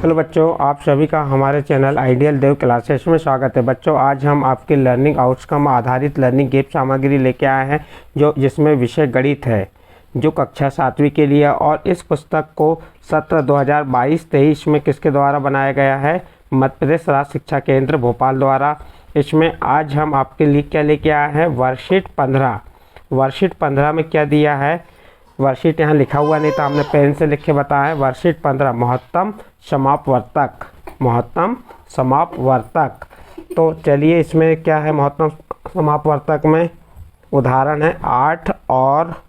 Hello बच्चों, आप सभी का हमारे चैनल आइडियल देव क्लासेस में स्वागत है। बच्चों, आज हम आपके लर्निंग आउटकम आधारित लर्निंग गेम सामग्री लेके आए हैं जिसमें विषय गणित है, जो कक्षा 7वीं के लिए। और इस पुस्तक को सत्र 2022-23 में किसके द्वारा बनाया गया है? मध्य प्रदेश राज्य शिक्षा केंद्र भोपाल द्वारा। इसमें आज हम आपके लिए क्या लेके आए हैं? वर्कशीट 15। वर्कशीट 15 में क्या दिया है? वर्कशीट यहाँ लिखा हुआ नहीं था, हमने पेन से लिख के बताया है। वर्कशीट 15 महत्तम समापवर्तक। महत्तम समापवर्तक। तो चलिए, इसमें क्या है? महत्तम समापवर्तक में उदाहरण है 8 और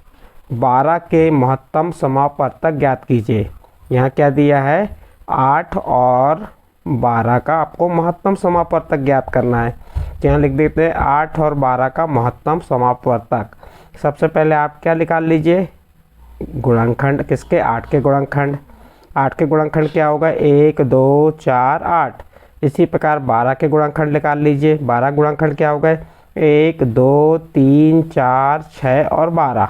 12 के महत्तम समापवर्तक ज्ञात कीजिए। यहाँ क्या दिया है? 8 और 12 का आपको महत्तम समापवर्तक ज्ञात करना है। तो यहाँ लिख देते हैं 8 और 12 का महत्तम समापवर्तक। सबसे पहले आप क्या निकाल लीजिए? गुणनखंड। किसके? 8 के गुणनखंड। 8 के गुणनखंड क्या होगा? 1 2 4 8। इसी प्रकार 12 के गुणनखंड निकाल लीजिए। 12 गुणनखंड क्या हो गए? 1 2 3 4 6 और 12।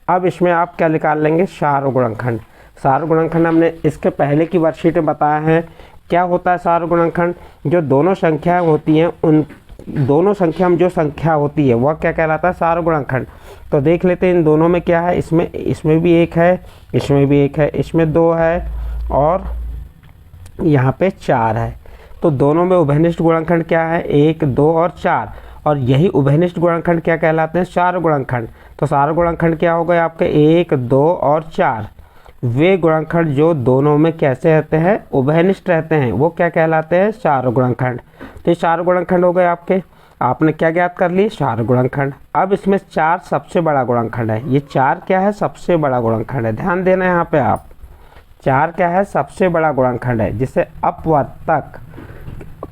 अब इसमें आप क्या निकाल लेंगे? सार गुणनखंड। सार गुणनखंड हमने इसके पहले की वर्कशीट में बताया है। क्या होता है सार गुणनखंड? जो दोनों संख्याएं होती हैं, उन दोनों संख्या में जो संख्या होती है वह क्या कहलाता है? सार गुणनखंड। तो देख लेते हैं इन दोनों में क्या है। इसमें भी 1 है, इसमें भी 1 है, इसमें 2 है और यहाँ पे 4 है। तो दोनों में उभयनिष्ठ गुणनखंड क्या है? 1 2 और 4। और यही उभयनिष्ठ गुणनखंड क्या कहलाते हैं? सार गुणनखंड। तो सार गुणनखंड क्या हो गए आपके? 1 2 और 4। वे गुणनखंड जो दोनों में कैसे रहते हैं? उभयनिष्ठ रहते हैं, वो क्या कहलाते हैं? सार गुणनखंड। तो ये सार गुणनखंड हो गए आपके। आपने क्या ज्ञात कर ली? सार गुणनखंड। अब इसमें 4 सबसे बड़ा गुणनखंड है। ये 4 क्या है? सबसे बड़ा गुणनखंड है। ध्यान देना यहाँ पे आप। 4 क्या है? सबसे बड़ा गुणनखंड है, जिसे अपवर्तक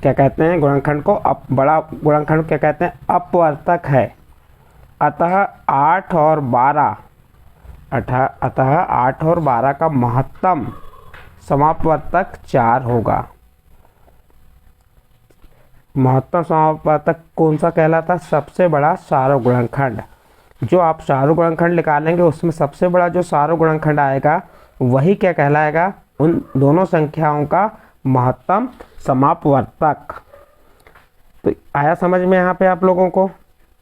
क्या कहते हैं? गुणनखंड को बड़ा गुणनखंड क्या कहते हैं? अपवर्तक है। अतः 8 और 12 का महत्तम समापवर्तक 4 होगा। महत्तम समापवर्तक कौन सा कहलाता? सबसे बड़ा सार गुणनखंड। जो आप सार गुणनखंड निकालेंगे उसमें सबसे बड़ा जो सार गुणनखंड आएगा वही क्या कहलाएगा? उन दोनों संख्याओं का महत्तम समापवर्तक। तो आया समझ में यहाँ पे आप लोगों को?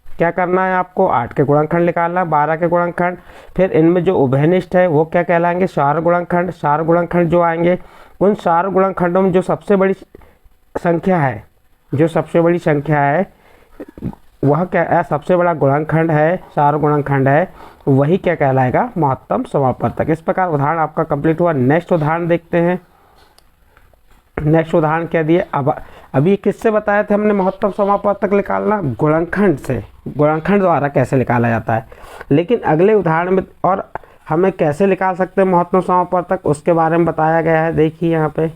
क्या करना है आपको? 8 के गुणनखंड निकालना, 12 के गुणनखंड। फिर इनमें जो उभयनिष्ठ है वो क्या कहलाएंगे? सार गुणनखंड। सार गुणनखंड जो आएंगे, उन सार गुणनखंडों में जो सबसे बड़ी संख्या है, वह क्या है? सबसे बड़ा गुणनखंड है, सार गुणनखंड है, वही क्या कहलाएगा? महत्तम समापवर्तक। इस प्रकार उदाहरण आपका कंप्लीट हुआ। नेक्स्ट उदाहरण देखते हैं। नेक्स्ट उदाहरण क्या दिए? अब अभी किससे बताया था हमने महत्तम समापवर्तक निकालना? गुणनखंड से। गुणनखंड द्वारा कैसे निकाला जाता है। लेकिन अगले उदाहरण में और हमें कैसे निकाल सकते हैं महत्तम समापवर्तक, उसके बारे में बताया गया है। देखिए यहाँ पे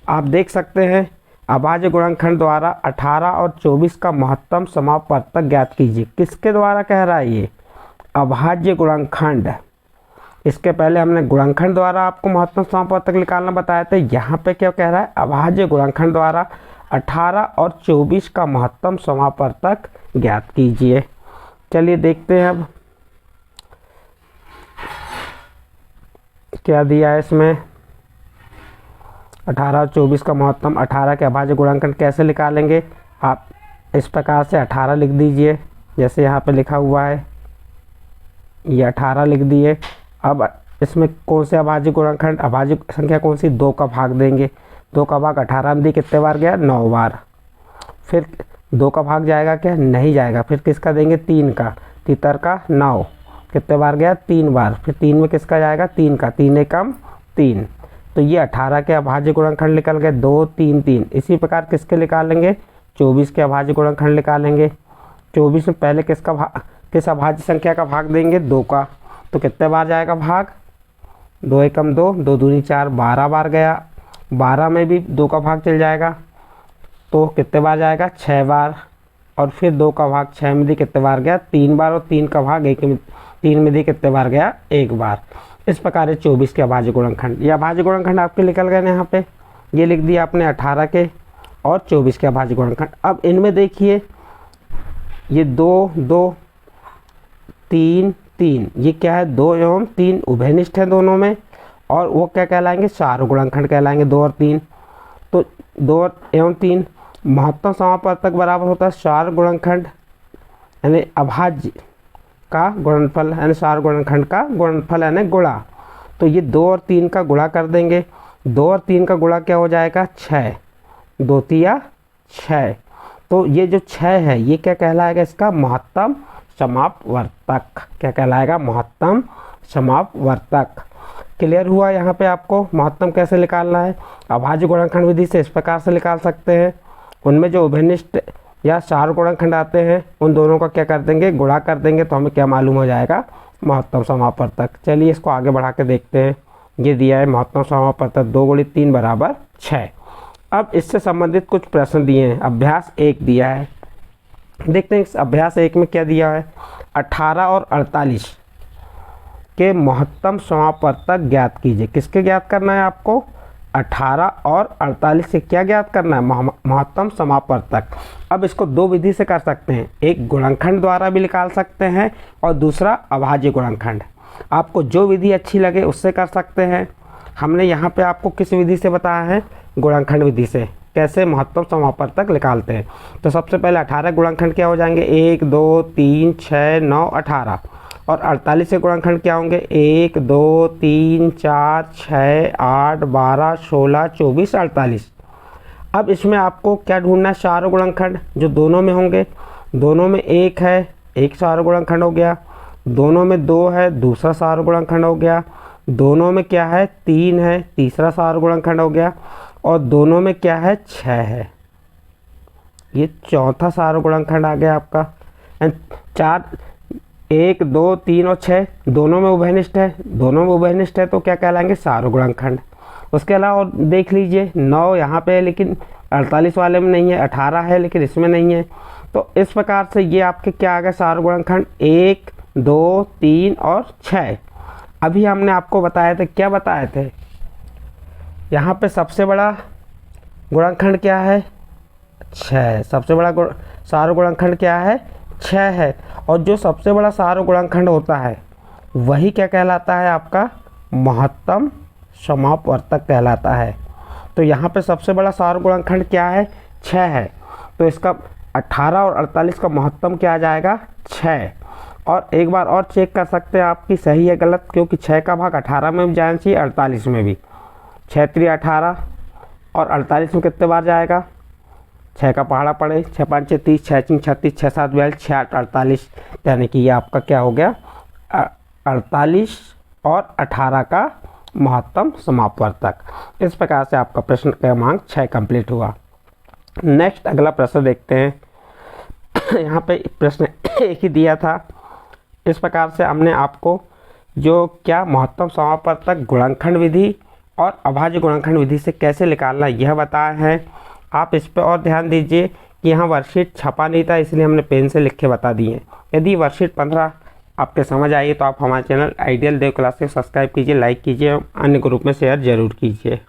आप देख सकते हैं, अभाज्य गुणनखंड द्वारा 18 और 24 का महत्तम समापवर्तक ज्ञात कीजिए। किसके द्वारा कह रहा है ये? अभाज्य गुणनखंड। इसके पहले हमने गुणनखंड द्वारा आपको महत्तम समापवर्तक निकालना बताया था। यहाँ पे क्या कह रहा है? अभाज्य गुणनखंड द्वारा 18 और 24 का महत्तम समापवर्तक ज्ञात कीजिए। चलिए देखते हैं अब क्या दिया है इसमें। 18 और 24 का महत्तम। 18 के अभाज्य गुणनखंड कैसे निकालेंगे? आप इस प्रकार से 18 लिख दीजिए, जैसे यहाँ पे लिखा हुआ है, ये 18 लिख दिए। अब इसमें कौन से अभाज्य गुणनखंड? अभाज्य संख्या कौन सी? 2 का भाग देंगे। 2 का भाग 18 में दी, कितने बार गया? 9 बार। फिर 2 का भाग जाएगा क्या? नहीं जाएगा। फिर किसका देंगे? 3 का। 3 का 9, कितने बार गया? 3 बार। फिर 3 में किसका जाएगा? 3 का। 3 एकम 3। तो ये 18 के अभाज्य गुणनखंड निकल गए, 2 3 3। इसी प्रकार किसके निकालेंगे? 24 के अभाज्य गुणनखंड निकालेंगे। 24 में पहले किस अभाज्य संख्या का भाग देंगे? 2 का। तो कितने बार जाएगा भाग? 2 एकम 2, 2 दूनी 4, 12 बार गया। 12 में भी 2 का भाग चल जाएगा, तो कितने बार जाएगा? 6 बार। और फिर 2 का भाग 6 में दी, कितने बार गया? 3 बार। और 3 का भाग 3 में दी, कितने बार गया? 1 बार। इस प्रकार 24 के अभाज्य गुणनखंड। ये अभाज्य गुणनखंड आपके निकल गए ना। यहाँ पे ये लिख दिया आपने 18 के और 24 के अभाज्य गुणनखंड। अब इनमें देखिए, ये 2 2 3 3, ये क्या है? 2 एवं 3 उभयनिष्ठ है दोनों में। और वो क्या कहलाएंगे, चार गुणनखंड कहलाएंगे, 2 और 3। तो 2 एवं 3 महत्तम समापवर्तक बराबर होता है 4 गुणनखंड यानी अभाज्य का गुणनफल यानी 4 गुणनखंड का गुणनफल यानी गुणा। तो ये 2 और 3 का गुणा कर देंगे, 2 और 3 का गुणा क्या हो जाएगा, 6, 2 तिया 6। तो ये जो 6 है ये क्या कहलाएगा, इसका महत्तम समापवर्तक। क्या कहलाएगा, महत्तम समापवर्तक। क्लियर हुआ यहाँ पे आपको महत्तम कैसे निकालना है। अभाज्य गुणनखंड विधि से इस प्रकार से निकाल सकते हैं, उनमें जो उभयनिष्ठ या 4 गुणनखंड आते हैं उन दोनों का क्या कर देंगे, गुणा कर देंगे, तो हमें क्या मालूम हो जाएगा, महत्तम समापवर्तक। चलिए इसको आगे बढ़ा के देखते हैं। ये दिया है महत्तम समापवर्तक 2 × 3 = 6। अब इससे संबंधित कुछ प्रश्न दिए हैं। अभ्यास 1 दिया है, देखते हैं इस अभ्यास 1 में क्या दिया है। 18 और 48 के महत्तम समापवर्तक ज्ञात कीजिए। किसके ज्ञात करना है आपको, 18 और 48 से क्या ज्ञात करना है, महत्तम समापवर्तक। अब इसको 2 विधि से कर सकते हैं, एक गुणनखंड द्वारा भी निकाल सकते हैं और दूसरा अभाज्य गुणनखंड। आपको जो विधि अच्छी लगे उससे कर सकते हैं। हमने यहाँ पे आपको किस विधि से बताया है, गुणनखंड विधि से कैसे महत्तम समापवर्तक निकालते हैं। तो सबसे पहले 18 गुणनखंड क्या हो जाएंगे, 1 2 3 6 9 18। और 48 के गुणनखंड क्या होंगे, 1 2 3 4 6 8 12 16 24 48। अब इसमें आपको क्या ढूंढना है, 4 गुणनखंड जो दोनों में होंगे। दोनों में 1 है, एक 4 गुणनखंड हो गया। दोनों में 2 है, दूसरा 4 गुणनखंड हो गया। दोनों में क्या है, 3 है, तीसरा 4 गुणनखंड हो गया। और दोनों में क्या है, 6 है, ये चौथा 4 गुणनखंड आ गया आपका। 4 1 2 3 और 6 दोनों में उभयनिष्ठ है, दोनों में उभयनिष्ठ है तो क्या कहलाएंगे, 4 गुणनखंड। उसके अलावा और देख लीजिए 9 यहाँ पे है लेकिन 48 वाले में नहीं है, 18 है लेकिन इसमें नहीं है। तो इस प्रकार से ये आपके क्या आ गए, 4 गुणनखंड 1 2 3 और 6। अभी हमने आपको बताए थे, क्या बताए थे, यहाँ पे सबसे बड़ा गुणनखंड क्या है, 6। सबसे बड़ा 4 गुणनखंड क्या है, 6 है। और जो सबसे बड़ा 4 गुणनखंड होता है वही क्या कहलाता है, आपका महत्तम समापवर्तक कहलाता है। तो यहाँ पे सबसे बड़ा 4 गुणनखंड क्या है, 6 है। तो इसका 18 और 48 का महत्तम क्या आ जाएगा, 6। और एक बार और चेक कर सकते हैं आपकी सही है गलत, क्योंकि 6 का भाग 18 में भी जाना चाहिए, 48 में भी। 6 3 18 और 48 में कितने बार जाएगा, 6 का पहाड़ा पड़े, 6 5 30, 6 6 36, 6 7 42, 6 8 48। यानी कि ये आपका क्या हो गया, 48 और 18 का महत्तम समापवर्तक। इस प्रकार से आपका प्रश्न क्रमांक 6 कंप्लीट हुआ। नेक्स्ट अगला प्रश्न देखते हैं। यहाँ पे प्रश्न एक ही दिया था। इस प्रकार से हमने आपको जो क्या महत्तम समापवर्तक गुणनखंड विधि और अभाज्य गुणनखंड विधि से कैसे निकालना यह बताया है। आप इस पर और ध्यान दीजिए कि यहाँ वर्कशीट छपा नहीं था, इसलिए हमने पेन से लिख के बता दिए। यदि वर्कशीट 15 आपके समझ आई तो आप हमारे चैनल आइडियल देव क्लासेस सब्सक्राइब कीजिए, लाइक कीजिए, अन्य ग्रुप में शेयर जरूर कीजिए।